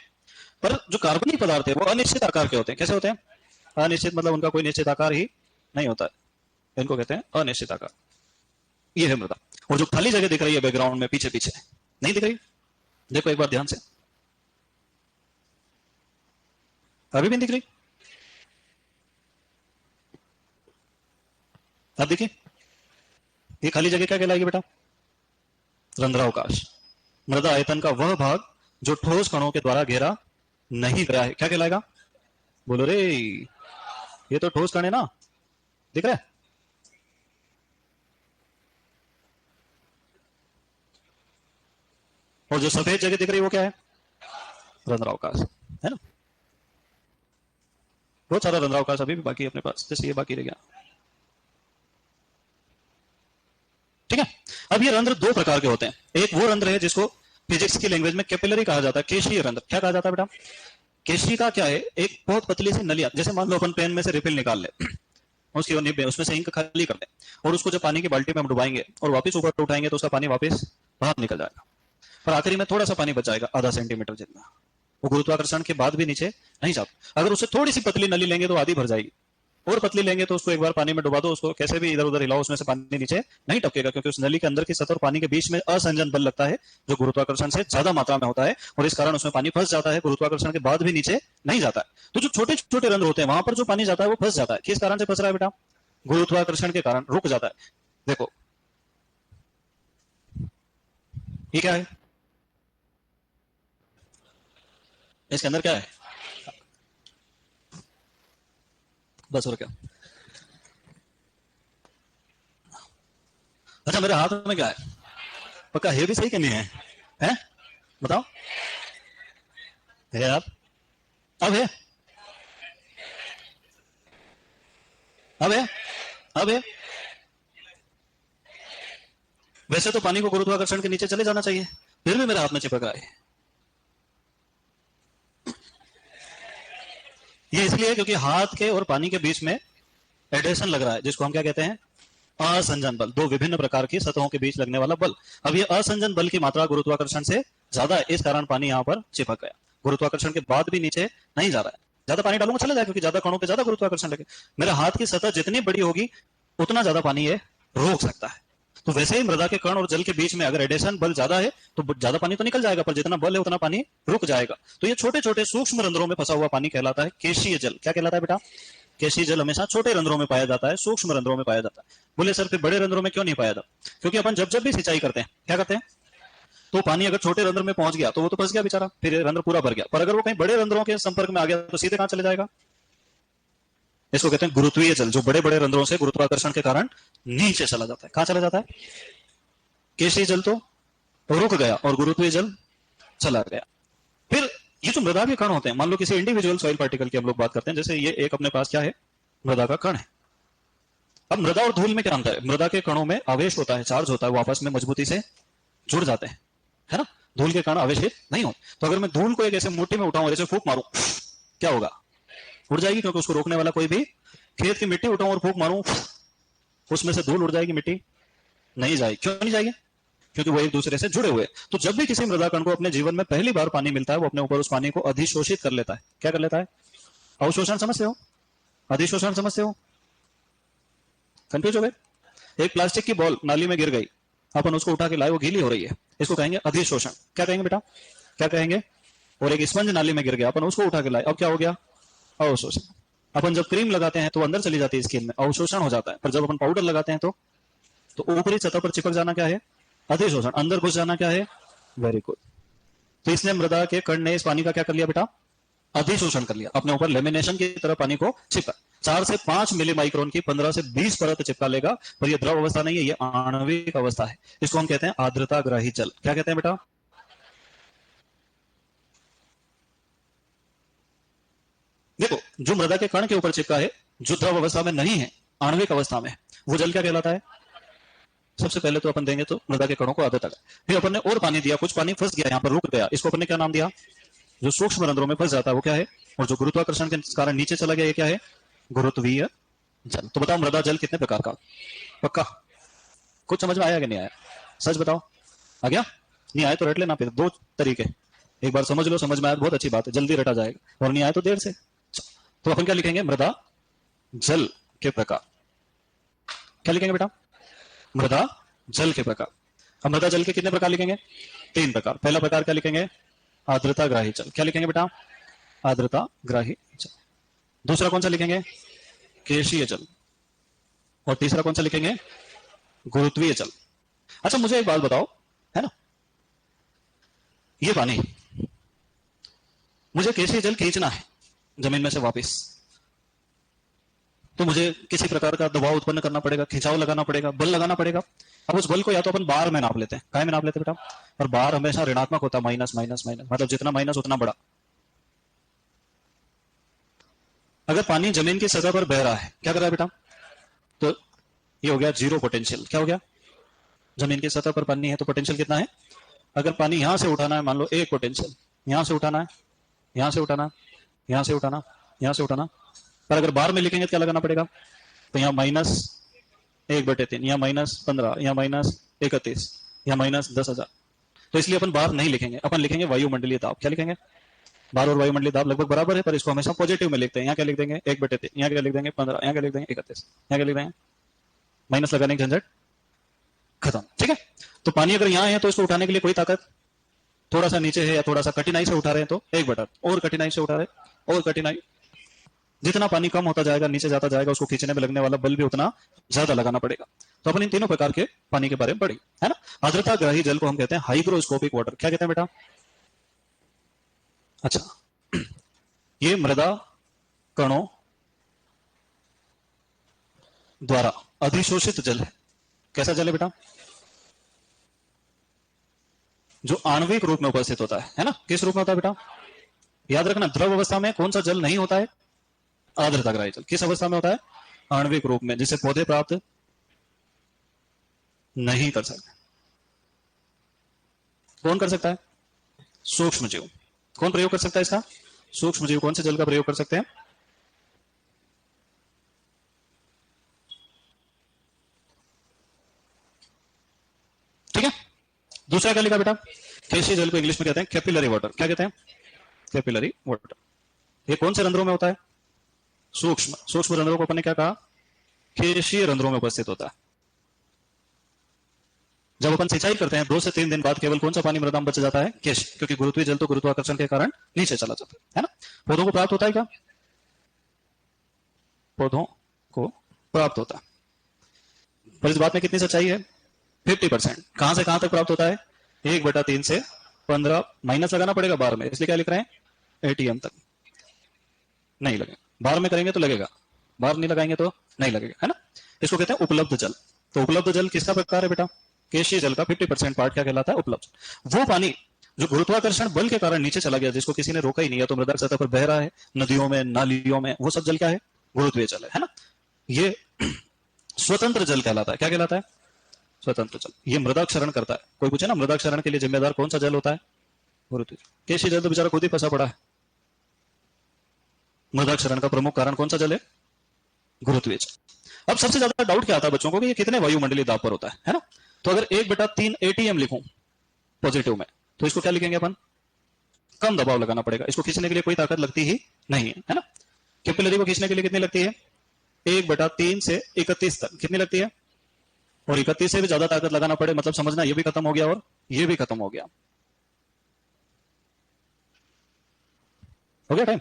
पर जो कार्बनिक पदार्थ है वो अनिश्चित आकार के होते हैं। कैसे होते हैं? अनिश्चित मतलब उनका कोई निश्चित आकार ही नहीं होता है, इनको कहते हैं अनिश्चित आकार। ये है मृदा। और जो खाली जगह दिख रही है बैकग्राउंड में पीछे पीछे, नहीं दिख रही? देखो एक बार ध्यान से, अभी भी नहीं दिख रही? अब देखिए, ये खाली जगह क्या कहलाएगी बेटा? रंध्रावकाश। मृदा आयतन का वह भाग जो ठोस कणों के द्वारा घेरा नहीं गया है क्या कहलाएगा? बोलो रे, ये तो ठोस कण है ना, दिख रहा है? और जो सफेद जगह दिख रही है वो क्या है? रंध्रावकाश, है ना? बहुत सारा रंध्रावकाश अभी भी बाकी है अपने पास, जैसे ये बाकी रह गया, ठीक है? अब ये रंध्र दो प्रकार के होते हैं। एक वो रंध्र है जिसको फिजिक्स की लैंग्वेज में कैपिलरी कहा जाता है, केशीय रंध्र। क्या कहा जाता है बेटा? केशी का क्या है? एक बहुत पतली सी नलिया, जैसे मान लो अपन पेन में से रिफिल निकाल ले, उसकी वो निब है उसमें से इंक खाली कर दें और उसको जब पानी की बाल्टी में हम डुबाएंगे और वापस ऊपर उठाएंगे तो उसका पानी वापस बाहर निकल जाएगा, पर आखिरी में थोड़ा सा पानी बच जाएगा, आधा सेंटीमीटर जितना। वो गुरुत्वाकर्षण के बाद भी नीचे नहीं जाता। अगर उससे थोड़ी सी पतली नली लेंगे तो आधी भर जाएगी, और पतली लेंगे तो उसको एक बार पानी में डुबा दो, उसको कैसे भी इधर उधर हिलाओ, उसमें से पानी नीचे नहीं टपकेगा, क्योंकि उस नली के अंदर की सतह और पानी के बीच में असंजन बल लगता है जो गुरुत्वाकर्षण से ज्यादा मात्रा में होता है, और इस कारण उसमें पानी फंस जाता है, गुरुत्वाकर्षण के बाद भी नीचे नहीं जाता है। तो जो छोटे छोटे रंध्र होते हैं वहां पर जो पानी जाता है वो फंस जाता है। किस कारण से फंस रहा है बेटा? गुरुत्वाकर्षण के कारण रुक जाता है। देखो ये क्या है, इसके अंदर क्या है? बस और क्या। अच्छा मेरे हाथ में क्या है? पक्का है भी सही कि नहीं है? हैं? बताओ। है यार, अब है, अब है, अब है। वैसे तो पानी को गुरुत्वाकर्षण के नीचे चले जाना चाहिए, फिर भी मेरे हाथ में चिपक रहा है। ये इसलिए क्योंकि हाथ के और पानी के बीच में एडेशन लग रहा है, जिसको हम क्या कहते हैं? असंजन बल। दो विभिन्न प्रकार की सतहों के बीच लगने वाला बल। अब ये असंजन बल की मात्रा गुरुत्वाकर्षण से ज्यादा है, इस कारण पानी यहाँ पर चिपक गया। गुरुत्वाकर्षण के बाद भी नीचे नहीं जा रहा है। ज्यादा पानी डालूंगा चला जाए, क्योंकि ज्यादा कणों पे ज्यादा गुरुत्वाकर्षण लगे। मेरे हाथ की सतह जितनी बड़ी होगी उतना ज्यादा पानी ये रोक सकता है। तो वैसे ही मृदा के कण और जल के बीच में अगर एडेशन बल ज्यादा है तो ज्यादा पानी तो निकल जाएगा, पर जितना बल है उतना पानी रुक जाएगा। तो ये छोटे छोटे सूक्ष्म रंध्रों में फंसा हुआ पानी कहलाता है केशीय जल। क्या कहलाता है बेटा? केशीय जल हमेशा छोटे रंध्रों में पाया जाता है, सूक्ष्म रंध्रों में पाया जाता है। बोले सर फिर बड़े रंध्रों में क्यों नहीं पाया जाता? क्योंकि अपन जब जब भी सिंचाई करते हैं क्या करते हैं, तो पानी अगर छोटे रंध्र में पहुंच गया तो वो तो फंस गया बेचारा, फिर रंध्र पूरा भर गया। पर अगर वो कहीं बड़े रंध्रों के संपर्क में आ गया तो सीधे कहां चले जाएगा? इसको कहते हैं गुरुत्वीय जल, जो बड़े बड़े रंध्रों से गुरुत्वाकर्षण के कारण नीचे चला जाता है। कहां चला जाता है? केशीय जल तो रुक गया और गुरुत्वीय जल चला गया। फिर ये जो मृदा के कण होते हैं, मान लो किसी इंडिविजुअल सॉइल पार्टिकल की हम लोग बात करते हैं, जैसे ये एक अपने पास क्या है? मृदा का कण है। अब मृदा और धूल में क्या अंतर है? मृदा के कणों में आवेश होता है, चार्ज होता है, वो आपस में मजबूती से जुड़ जाते हैं, है ना? धूल के कण आवेशित नहीं होते। तो अगर मैं धूल को एक ऐसे मुट्ठी में उठाऊं और ऐसे फूंक मारूं, क्या होगा? उड़ जाएगी, क्योंकि उसको रोकने वाला कोई भी। खेत की मिट्टी उठाऊं और फूंक मारूं, उसमें से धूल उड़ जाएगी, मिट्टी नहीं जाएगी। क्यों नहीं जाएगी? क्योंकि वो एक दूसरे से जुड़े हुए। तो जब भी किसी मृदा कण को अपने जीवन में पहली बार पानी मिलता है, वो अपने ऊपर उस पानी को अधिशोषित कर लेता है। क्या कर लेता है? अवशोषण समझते हो? अधिशोषण समझते हो? कंफ्यूज हो गए? एक प्लास्टिक की बॉल नाली में गिर गई, अपन उसको उठा के लाए, वो गीली हो रही है, इसको कहेंगे अधिशोषण। क्या कहेंगे बेटा? क्या कहेंगे? और एक स्पंज नाली में गिर गया, अपन उसको उठा के लाए, अब क्या हो गया? अवशोषण। अपन जब क्रीम लगाते हैं तो अंदर चली जाती है स्किन में, अवशोषण हो जाता है। पर जब अपन पाउडर लगाते हैं तो ऊपरी सतह पर चिपक जाना क्या है? अधिशोषण। अंदर घुस जाना क्या है? Very good. तो इसने मृदा के कण ने इस पानी का क्या कर लिया बेटा? अधिशोषण कर लिया, अपने ऊपर लेमिनेशन की तरह पानी को चिपका। 4 से 5 मिली माइक्रोन की 15 से 20 परत चिपका लेगा, पर यह द्रव अवस्था नहीं है, ये आणविक अवस्था है। इसको हम कहते हैं आर्द्रता ग्राही जल। क्या कहते हैं बेटा? देखो, जो मृदा के कण के ऊपर चिपका है, जो द्रव अवस्था में नहीं है, आणविक अवस्था में, वो जल क्या कहलाता है? सबसे पहले तो अपन देंगे तो मृदा के कणों को आर्द्रता। फिर अपन ने और पानी दिया, कुछ पानी फंस गया, यहाँ पर रुक गया, इसको अपन ने क्या नाम दिया? जो सूक्ष्म रंध्रों में फंस जाता है वो क्या है? और जो गुरुत्वाकर्षण के कारण नीचे चला गया, ये क्या है? गुरुत्वीय जल। तो बताओ मृदा जल कितने प्रकार का? पक्का कुछ समझ में आया कि नहीं आया? सच बताओ, आ गया? नहीं आया तो रट लेना। फिर 2 तरीके, एक बार समझ लो, समझ में आया तो बहुत अच्छी बात है, जल्दी रटा जाएगा, और नहीं आया तो देर से। तो अपन क्या लिखेंगे? मृदा जल के प्रकार। क्या लिखेंगे बेटा? मृदा जल के प्रकार। अब मृदा जल के कितने प्रकार लिखेंगे? 3 प्रकार। पहला प्रकार क्या लिखेंगे? आर्द्रता ग्राही जल। क्या लिखेंगे बेटा? आर्द्रता ग्राही जल। दूसरा कौन सा लिखेंगे? केशीय जल। और तीसरा कौन सा लिखेंगे? गुरुत्वीय जल। अच्छा मुझे एक बात बताओ, है ना, ये पानी मुझे केशीय जल खींचना है जमीन में से वापस, तो मुझे किसी प्रकार का दबाव उत्पन्न करना पड़ेगा, खिंचाव लगाना पड़ेगा, बल लगाना पड़ेगा। अब उस बल को या तो अपन बार में नाप लेते हैं, काय में नाप लेते हैं बेटा? और बार हमेशा ऋणात्मक होता है, माइनस माइनस माइनस, मतलब जितना माइनस उतना बड़ा। अगर पानी जमीन की सतह पर बह रहा है, क्या कर रहा है बेटा? तो ये हो गया जीरो पोटेंशियल। क्या हो गया? जमीन की सतह पर पानी है तो पोटेंशियल कितना है? अगर पानी यहां से उठाना है, मान लो 1 पोटेंशियल, यहां से उठाना है, यहां से उठाना, यहां से उठाना, यहां से उठाना, पर अगर बार में लिखेंगे तो क्या लगाना पड़ेगा? तो यहाँ -1/3, यहाँ -15, यहाँ -31, यहाँ -10,000। तो इसलिए अपन बार नहीं लिखेंगे, अपन लिखेंगे वायुमंडलीय दाब। क्या लिखेंगे? बार और वायुमंडलीय दाब लगभग बराबर है, पर इसको हमेशा पॉजिटिव में लिखते हैं। यहाँ क्या लिख देंगे? 1/3, यहाँ क्या लिख देंगे? 15, यहाँ क्या लिख देंगे? 31, यहाँ क्या लिख देंगे? माइनस लगाने की झंझट खत्म। ठीक है। तो पानी अगर यहाँ है तो इसको उठाने के लिए कोई ताकत, थोड़ा सा नीचे है या थोड़ा सा कठिनाई से उठा रहे हैं तो 1/, और कठिनाई से उठा रहे हैं और कठिनाई, जितना पानी कम होता जाएगा, नीचे जाता जाएगा, उसको खींचने में लगने वाला बल भी उतना ज्यादा लगाना पड़ेगा। तो अपन इन तीनों प्रकार के पानी के बारे में पढ़ी है ना। आर्द्रता ग्राही जल को हम कहते हैं हाइग्रोस्कोपिक वाटर। क्या कहते हैं बेटा? अच्छा, ये मृदा कणों द्वारा अधिशोषित जल है। कैसा जल है बेटा? जो आणविक रूप में उपस्थित होता है ना। किस रूप में होता है बेटा? याद रखना, द्रव अवस्था में कौन सा जल नहीं होता है? आर्द्रता ग्राही जल। किस अवस्था में होता है? आणविक रूप में, जिसे पौधे प्राप्त नहीं कर सकते। कौन कर सकता है? सूक्ष्म जीव। कौन प्रयोग कर सकता है इसका? सूक्ष्म जीव। कौन से जल का प्रयोग कर सकते हैं? ठीक है। दूसरा क्या लिखा बेटा? केशीय जल को इंग्लिश में कहते हैं कैपिलरी वाटर। क्या कहते हैं? Capillary water. ये कौन से रंध्रों में होता है? सूक्ष्म। सूक्ष्म रंध्रों को अपन ने क्या कहा? केशीय रंध्रों में उपस्थित होता है। जब अपन सिंचाई करते हैं 2 से 3 दिन बाद केवल कौन सा पानी मृदा में बच जाता है? केश, क्योंकि गुरुत्वीय जल तो गुरुत्वाकर्षण के कारण नीचे चला जाता है ना। पौधों को प्राप्त होता है क्या? पौधों को प्राप्त होता है। पर इस बात में कितनी सच्चाई है? 50%। कहां से कहां तक प्राप्त होता है? 1/3 से 15, माइनस लगाना पड़ेगा बार में, इसलिए क्या लिख रहे हैं? एटीएम तक नहीं लगेगा। बार में करेंगे तो लगेगा, बार नहीं लगाएंगे तो नहीं लगेगा, है ना। इसको कहते हैं उपलब्ध जल। तो उपलब्ध जल किसका प्रकार है बेटा? केशीय जल का 50% पार्ट क्या कहलाता है? उपलब्ध। वो पानी जो गुरुत्वाकर्षण बल के कारण नीचे चला गया, जिसको किसी ने रोका ही नहीं, या तो मृदा सतह पर बह रहा है, नदियों में, नालियों में, वो सब जल क्या है? गुरुत्वीय जल है ना। ये स्वतंत्र जल कहलाता है। क्या कहलाता है? स्वतंत्र जल। ये मृदा क्षरण करता है। कोई पूछे ना, मृदा क्षरण के लिए जिम्मेदार कौन सा जल होता है? गुरुत्वीय। केशीय जल तो बेचारा खुद ही फंसा पड़ा है। मृदा क्षरण का प्रमुख कारण कौन सा जल है? गुरुत्वीय जल। अब सबसे ज्यादा डाउट क्या आता है बच्चों को कि ये कितने वायुमंडलीय दाब पर होता है ना। तो अगर 1/3 एटीएम लिखूं पॉजिटिव में, तो इसको क्या लिखेंगे अपन? कम दबाव लगाना पड़ेगा। इसको खींचने के लिए कोई ताकत लगती ही नहीं है ना। कैपिलरी को खींचने के लिए कितनी लगती है? 1/3 से 31 तक। कितनी लगती है? और 31 से भी ज्यादा ताकत लगाना पड़े, मतलब समझना ये भी खत्म हो गया और ये भी खत्म हो गया। हो गया टाइम?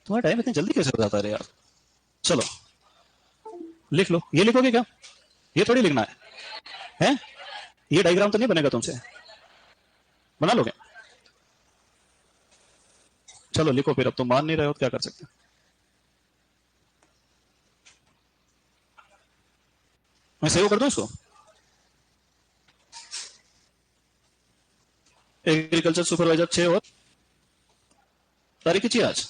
तुम्हारा टाइम इतनी जल्दी कैसे हो जाता है यार। चलो लिख लो। ये लिखोगे क्या? ये थोड़ी लिखना है? ये डायग्राम तो नहीं बनेगा तुमसे? बना लोगे? चलो लिखो फिर। अब तुम मान नहीं रहे हो तो क्या कर सकते? मैं सेव कर दूं इसको? एग्रीकल्चर सुपरवाइजर 6 और तारीख की आज